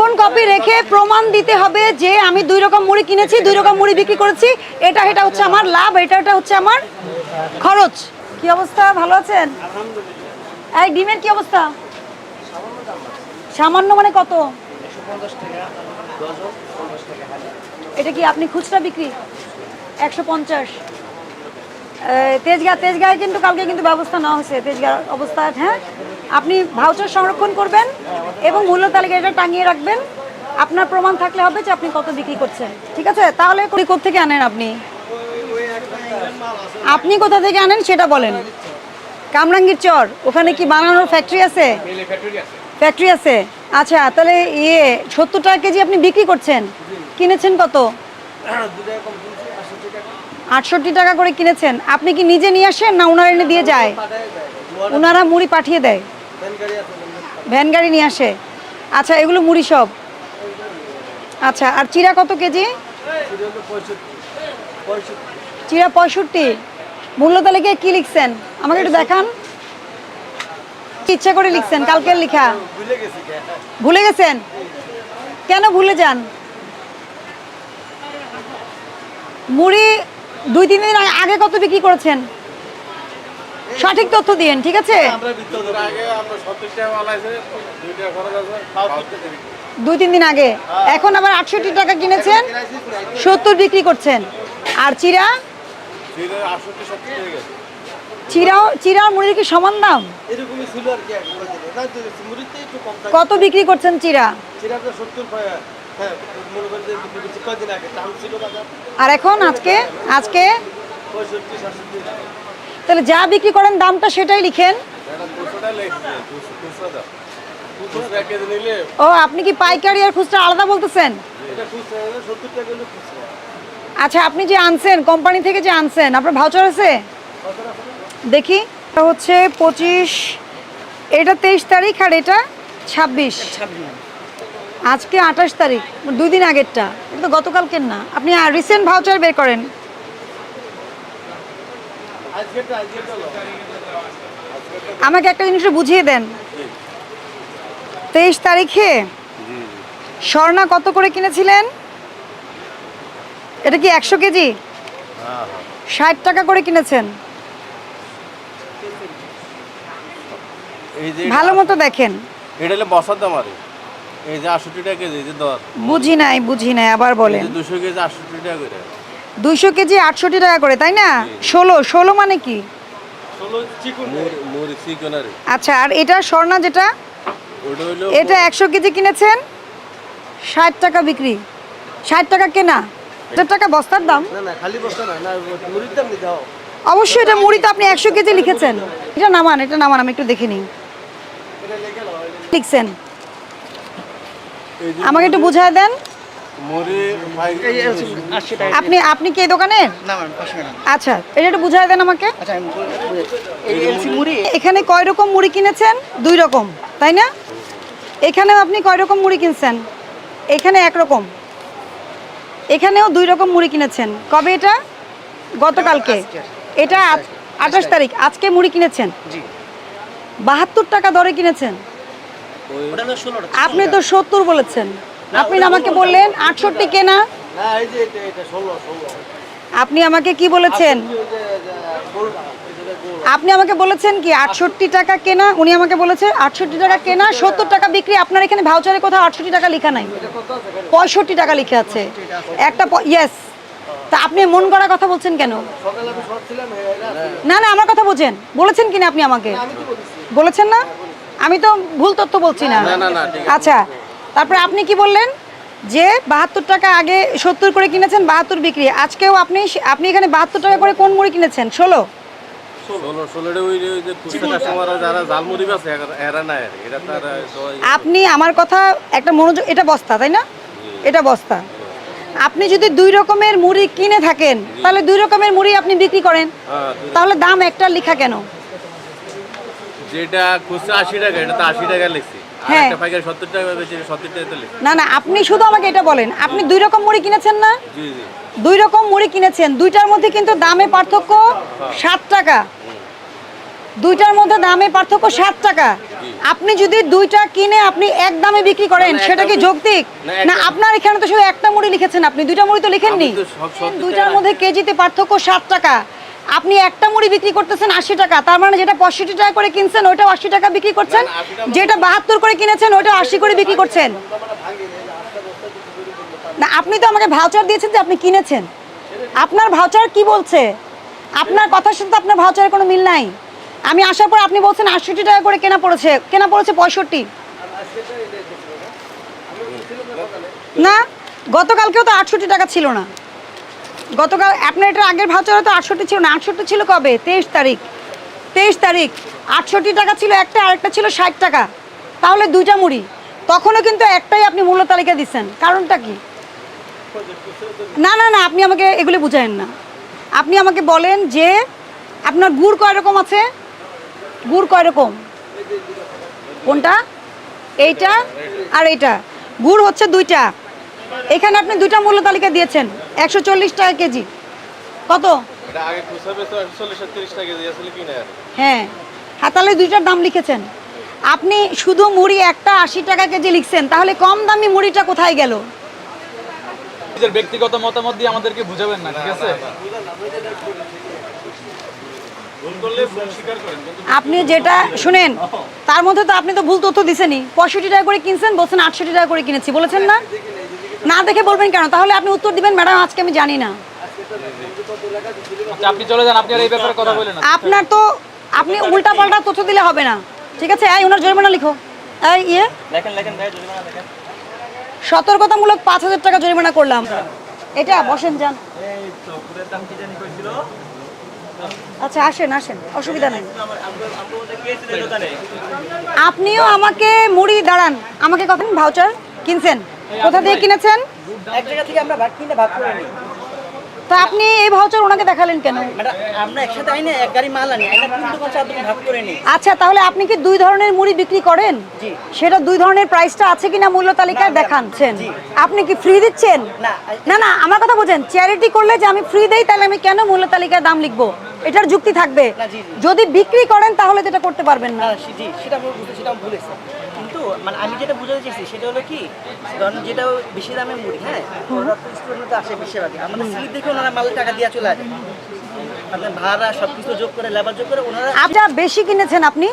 Carbon copy রেখে প্রমাণ দিতে হবে যে আমি 2 রকম মুড়ি কিনেছি, 2 রকম মুড়ি বিক্রি করেছি। এটা হচ্ছে আমার লাভ, এটা হচ্ছে আমার খরচ। কি অবস্থা, ভালো আছেন? এই ডিমের কি অবস্থা? সামান্য মানে কত? 150 টাকা ডজন, 50 টাকা হাজার। এটা কি আপনি খুচরা বিক্রি? 150। তেজগাঁয়ে কিন্তু কালকে কিন্তু ব্যবস্থা নেওয়া হয়েছে তেজগাঁর অবস্থা। হ্যাঁ, আপনি ভাউচার সংরক্ষণ করবেন এবং মূল্য তালিকা এটা টাঙিয়ে রাখবেন। আপনার প্রমাণ থাকলে হবে যে আপনি কত বিক্রি করছেন, ঠিক আছে? তাহলে কোথা থেকে আনেন আপনি? আপনি কোথা থেকে আনেন সেটা বলেন। কামরাঙ্গীর চর, ওখানে কি বানানোর ফ্যাক্টরি আছে? ফ্যাক্টরি আছে। আচ্ছা, তাহলে 70 টাকা কেজি আপনি বিক্রি করছেন, কিনেছেন কত? 68 টাকা করে কিনেছেন। আপনি কি নিজে নিয়ে আসেন না ওনারা এনে দিয়ে যায়? ওনারা মুড়ি পাঠিয়ে দেয়, ভ্যান গাড়ি নিয়ে আসে। আচ্ছা, এগুলো মুড়ি সব। আচ্ছা, আর চিরা কত কেজি? চিরা 65। মূল্য তালিকায় কি লিখছেন আমাকে একটু দেখান। ইচ্ছা করে লিখছেন, কালকের লেখা ভুলে গেছেন? কেন ভুলে যান? মুড়ি 2-3 দিন আগে কত বিক্রি করেছেন? সঠিক তথ্য দিন, ঠিক আছে? 2-3 দিন আগে। এখন আবার 68 টাকা কিনেছেন, 70 বিক্রি করছেন। আর চিরা? চিরা মুড়ির কি সমান দাম? কত বিক্রি করছেন চিরা? আর এখন আজকে তাহলে যা বিক্রি করেন দামটা সেটাই লিখেন। ও, আপনি কি পাইকারি আর খুচরা আলাদা বলতেছেন? আচ্ছা, আপনি যে আনছেন কোম্পানি থেকে যে আনছেন, আপনার ভাউচার আছে? দেখি, এটা হচ্ছে 25, এটা 23 তারিখ আর এটা 26। আজকে 28 তারিখ, 2 দিন আগেরটা। এটা তো গতকালকের না। আপনি রিসেন্ট ভাউচার বের করেন। আমাকে একটা জিনিস বুঝিয়ে দেন। 23 তারিখে স্বর্ণা কত করে কিনেছিলেন? এটা কি 100 কেজি? 60 টাকা করে কিনেছেন। ভালো মতো দেখেন। এটা হলো বসার দাম। আর এই যে 68 টাকা কেজি, এই যে দর। বুঝি নাই, আবার বলেন। 200 কেজি 68 টাকা করে। 200 কেজি 68 টাকা করে, তাই না? 16 মানে কি? 16 চিকন মুড়ি চিকন। আর আচ্ছা, আর এটা স্বর্ণা যেটা, ওটা হলো এটা 100 কেজি কিনেছেন, 60 টাকা বিক্রি, 60 টাকা কেনা। 1 টাকা বস্তার দাম। না খালি বস্তা না, মুড়ির দাম দিতে হবে। অবশ্যই এটা মুড়ি, তো আপনি 100 কেজি লিখেছেন। এটা নামান আমি একটু দেখে নিই। লিখছেন, আমাকে একটু বুঝায় দেন। আপনি কি এই দোকানের? আচ্ছা, এটা একটু বুঝায় দেন আমাকে। এখানে কয় রকম মুড়ি কিনেছেন? 2 রকম, তাই না? এখানেও আপনি কয় রকম মুড়ি কিনছেন? এখানে 1 রকম, এখানেও 2 রকম মুড়ি কিনেছেন। কবে এটা? গতকালকে। এটা 28 তারিখ। আজকে মুড়ি কিনেছেন 72 টাকা দরে কিনেছেন। আপনি তো 70 বলেছেন। আপনি আমাকে বললেন 68 কেনা। আপনি আমাকে কি বলেছেন? আপনি আমাকে বলেছেন কি 68 টাকা কেনা। উনি আমাকে বলেছে 68 টাকা কেনা, 70 টাকা বিক্রি। আপনার এখানে ভাউচারে কোথাও 68 টাকা লেখা নাই, 65 টাকা লিখে আছে একটা। ইয়েস। তা আপনি মন করা কথা বলছেন কেন? না, আমার কথা বোঝেন। বলেছেন কিনা আপনি আমাকে? বলেছেন না? আমি তো ভুল তথ্য বলছি না। আচ্ছা, তারপরে আপনি কি বললেন যে 72 টাকা আগে 70 করে কিনেছেন, 72 বিক্রি। আজকেও আপনি এখানে 72 টাকা করে কোন মুড়ি কিনেছেন? 16। আপনি আমার কথা একটা মনোযোগ, এটা বস্তা, তাই না? এটা বস্তা। আপনি যদি 2 রকমের মুড়ি কিনে থাকেন, তাহলে 2 রকমের মুড়ি আপনি বিক্রি করেন, তাহলে দাম একটা লেখা কেন? যেটা খুচরা 80 টাকা, এটা তো 80 টাকা লিখছি। হ্যাঁ, একটা পাইকারি 70 টাকা বেচে 70 টাকা লিখছি। না, আপনি শুধু আমাকে এটা বলেন, আপনি 2 রকম মুড়ি কিনেছেন না? জি। 2 রকম মুড়ি কিনেছেন, 2টার মধ্যে কিন্তু দামে পার্থক্য 7 টাকা। 2টার মধ্যে দামে পার্থক্য 7 টাকা। আপনি যদি দুইটা কিনে আপনি এক দামে বিক্রি করেন না, সেটা কি একটা যৌক্তিক? না, না একটা- আপনার এখানে তো শুধু একটা মুড়ি লিখেছেন, আপনি দুইটা মুড়ি তো লিখেননি। আমি তো সব 70 দুইটার টাকা- মধ্যে কেজিতে পার্থক্য 7 টাকা। আপনি একটা মুড়ি বিক্রি করতেছেন 80 টাকা, তার মানে যেটা 65 টাকা করে কিনছেন ওইটাও 80 টাকা বিক্রি করছেন, না, 80 টাকা যেটা 72 করে কিনেছেন ওইটাও 80 করে বিক্রি করছেন। না আপনি তো আমাকে ভাউচার দিয়েছেন যে আপনি কিনেছেন, আপনার ভাউচার কি বলছে? আপনার কথার সাথে তো আপনার ভাউচারের কোনো মিল নাই। আমি আসার পর আপনি বলছেন 68 টাকা করে কেনা পড়েছে 65। না গতকালকেও তো 68 টাকা ছিল না, গতকাল আপনার এটার আগের ভাউচারে তো 68 ছিল না। 68 ছিল কবে? 23 তারিখ। 23 তারিখ 68 টাকা ছিল একটা, আরেকটা ছিল 60 টাকা, তাহলে দুইটা মুড়ি। তখনও কিন্তু একটাই আপনি মূল্য তালিকা দিচ্ছেন, কারণটা কি? না না না আপনি আমাকে এগুলি বুঝায়েন না। আপনি আমাকে বলেন যে আপনার গুড় কয় রকম আছে? গুড় কয় রকম? কোনটা? এইটা আর এইটা। গুড় হচ্ছে দুইটা। এখানে আপনি দুইটা মূল্য তালিকা দিয়েছেন, 140 টাকা কেজি। কত? এটা আগে খুচরা বেচতো 140 টাকা কেজি আসলে কি না? হ্যাঁ হ্যাঁ, তাহলে দুইটার দাম লিখেছেন। আপনি শুধু মুড়ি একটা 80 টাকা কেজি লিখছেন, তাহলে কম দামি মুড়িটা কোথায় গেল? নিজের ব্যক্তিগত মতামত দিয়ে আমাদেরকে বুঝাবেন না, ঠিক আছে? ভুল করলে ভুল স্বীকার করেন, কিন্তু আপনি যেটা শুনেন তার মধ্যে তো আপনি তো ভুল তথ্য দিছেনই। 65 টাকা করে কিনছেন, বলছেন 68 টাকা করে কিনেছি, বলেছেন না? না দেখে বলবেন কেন? তাহলে আপনি উত্তর দিবেন ম্যাডাম আজকে আমি জানি না। আচ্ছা, আপনি চলে যান, আপনি আর এই ব্যাপারে কথা বলেন না। আপনার তো আপনি উল্টাপাল্টা তথ্য দিলে হবে না, ঠিক আছে? এই ওনার জরিমানা লিখো। এই লেখেন ভাই, জরিমানা লেখেন। সতর্কতামূলক 5000 টাকা জরিমানা করলাম। এটা বসেন যান। এই তো ফুলের দাম কি জানি কইছিল? আচ্ছা আসেন আসেন, অসুবিধা নেই। আমরা ওদের গিয়েছিলেন দোকানে। আপনিও আমাকে মুড়ি দাঁড়ান, আমাকে কখন ভাউচার কিনছেন? কোথা থেকে কিনেছেন? এক জায়গা থেকে আমরা ভাগ কিনে ভাগ করে নিই। তা আপনি এই ভাউচার ওনাকে দেখালেন কেন? ম্যাডাম আমরা একসাথে আইনে এক গাড়ি মাল আনি, আইনা 3 দোকান 4 দোকান ভাগ করে নিই। আচ্ছা তাহলে আপনি কি দুই ধরনের মুড়ি বিক্রি করেন? জি। সেটা দুই ধরনের প্রাইসটা আছে কিনা মূল্য তালিকায় না, দেখাচ্ছেন? জি। আপনি কি ফ্রি দিচ্ছেন? না, না না আমার কথা বুঝেন, চ্যারিটি করলে যে আমি ফ্রি দেই তাহলে আমি কেন মূল্য তালিকায় দাম লিখবো? এটার যুক্তি থাকবে। না, জি, জি। যদি বিক্রি করেন তাহলে তো এটা করতে পারবেন না। না জি সেটা আমি বুঝতে, সেটা আমি ভুলেছি। কিন্তু মানে আমি যেটা বুঝাতে চাইছি সেটা হলো কি, ধরুন যেটা বেশি দামে মুড়ি, হ্যাঁ ওরা তো স্টুডেন্ট মধ্যে আসে বেশিরভাগই, আমাদের স্লিপ দেখে ওনারা মালের টাকা দিয়ে চলে আসে। আপনার ভাড়া সব কিছু যোগ করে লেবার যোগ করে ওনারা আপনার বেশি কিনেছেন আপনি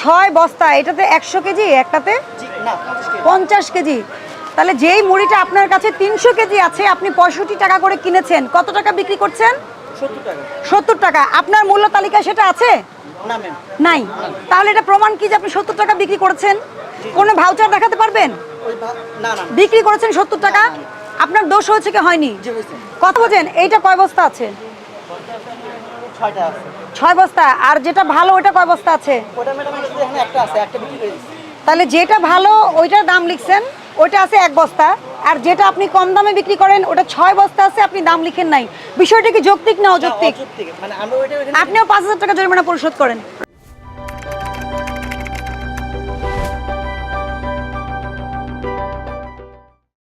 6 বস্তা, এটাতে 100 কেজি, একটাতে জি না 50 কেজি। 50 কেজি। তাহলে যেই মুড়িটা আপনার কাছে 300 কেজি আছে আপনি 65 টাকা করে কিনেছেন, কত টাকা বিক্রি করছেন? 70 টাকা। 70 টাকা। আপনার মূল্য তালিকায় সেটা আছে? না ম্যাম। নাই। তাহলে এটা প্রমাণ কি যে আপনি 70 টাকা বিক্রি করেছেন? কোনো ভাউচার দেখাতে পারবেন? না না বিক্রি করেছেন 70 টাকা, আপনার দোষ হয়েছে কি হয়নি? জি হয়েছে। কথা বোঝেন, এইটা কয় বস্তা আছে? 6টা আছে। 6 বস্তা। আর যেটা ভালো ওটা কয় বস্তা আছে? ওটা ম্যাডাম এখানে একটা আছে, একটা বিক্রি করে দিচ্ছি। তাহলে যেটা ভালো ওইটার দাম লিখছেন, ওইটা আছে 1 বস্তা। আর যেটা আপনি কম দামে বিক্রি করেন ওটা 6 বস্তা আছে, আপনি দাম লিখেন নাই। বিষয়টা কি যৌক্তিক না অযৌক্তিক? অযৌক্তিক। মানে আমরা ওইটা আপনিও 5000 টাকা জরিমানা পরিশোধ করেন।